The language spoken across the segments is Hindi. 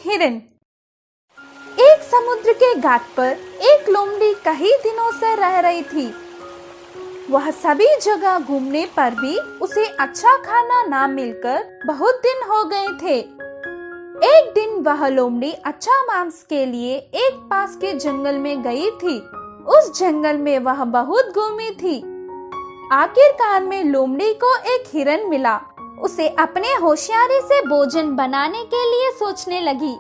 हिरन। एक समुद्र के घाट पर एक लोमड़ी कई दिनों से रह रही थी। वह सभी जगह घूमने पर भी उसे अच्छा खाना ना मिलकर बहुत दिन हो गए थे। एक दिन वह लोमड़ी अच्छा मांस के लिए एक पास के जंगल में गई थी। उस जंगल में वह बहुत घूमी थी। आखिरकार में लोमड़ी को एक हिरन मिला। उसे अपने होशियारी से भोजन बनाने के लिए सोचने लगी।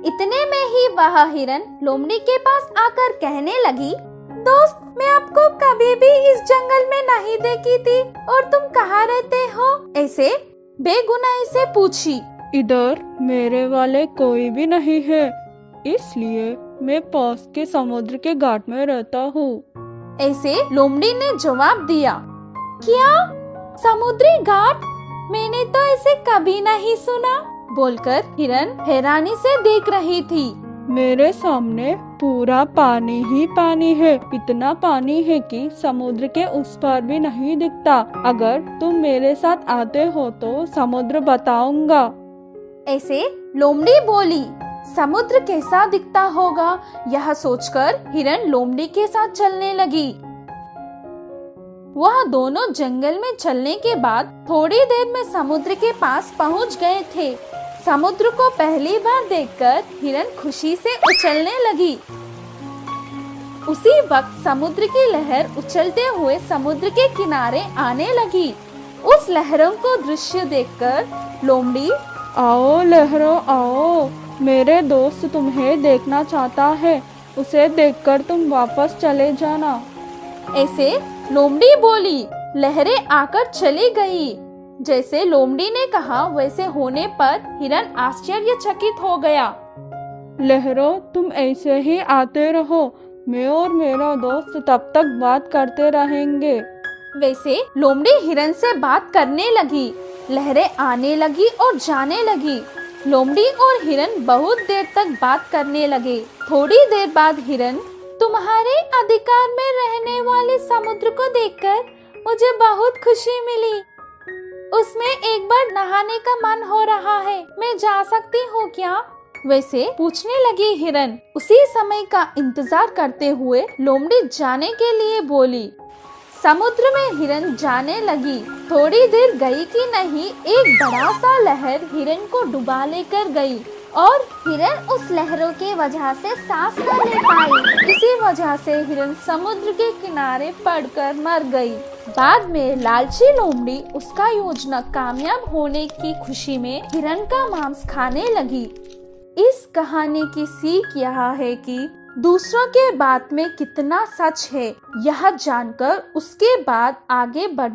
इतने में ही वह हिरन लोमड़ी के पास आकर कहने लगी, दोस्त, मैं आपको कभी भी इस जंगल में नहीं देखी थी और तुम कहाँ रहते हो? ऐसे बेगुनाही से पूछी। इधर मेरे वाले कोई भी नहीं है, इसलिए मैं पास के समुद्र के घाट में रहता हूँ। ऐसे लोमड़ी ने जवाब दिया। क्या समुद्री घाट? मैंने तो ऐसे कभी नहीं सुना, बोलकर हिरन हैरानी से देख रही थी। मेरे सामने पूरा पानी ही पानी है। इतना पानी है कि समुद्र के उस पार भी नहीं दिखता। अगर तुम मेरे साथ आते हो तो समुद्र बताऊंगा। ऐसे लोमड़ी बोली। समुद्र कैसा दिखता होगा, यह सोचकर हिरन लोमड़ी के साथ चलने लगी। वह दोनों जंगल में चलने के बाद थोड़ी देर में समुद्र के पास पहुंच गए थे। समुद्र को पहली बार देखकर हिरन खुशी से उछलने लगी। उसी वक्त समुद्र की लहर उछलते हुए समुद्र के किनारे आने लगी। उस लहरों को दृश्य देखकर लोमड़ी, आओ लहरों आओ, मेरे दोस्त तुम्हें देखना चाहता है, उसे देखकर तुम वापस चले जाना। ऐसे लोमड़ी बोली। लहरें आकर चली गई। जैसे लोमड़ी ने कहा वैसे होने पर हिरन आश्चर्यचकित हो गया। लहरों, तुम ऐसे ही आते रहो, मैं और मेरा दोस्त तब तक बात करते रहेंगे। वैसे लोमड़ी हिरन से बात करने लगी। लहरें आने लगी और जाने लगी। लोमड़ी और हिरन बहुत देर तक बात करने लगे। थोड़ी देर बाद हिरन, तुम्हारे अधिकार में रहने वाले समुद्र को देखकर मुझे बहुत खुशी मिली। उसमें एक बार नहाने का मन हो रहा है, मैं जा सकती हूँ क्या? वैसे पूछने लगी हिरन। उसी समय का इंतजार करते हुए लोमड़ी जाने के लिए बोली। समुद्र में हिरन जाने लगी। थोड़ी देर गई कि नहीं, एक बड़ा सा लहर हिरन को डुबा लेकर गई और हिरन उस लहरों के वजह से सांस न ले पाई। इसी वजह से हिरन समुद्र के किनारे पड़कर मर गई। बाद में लालची लोमड़ी उसका योजना कामयाब होने की खुशी में हिरन का मांस खाने लगी। इस कहानी की सीख यह है कि दूसरों के बात में कितना सच है, यह जानकर उसके बाद आगे बढ़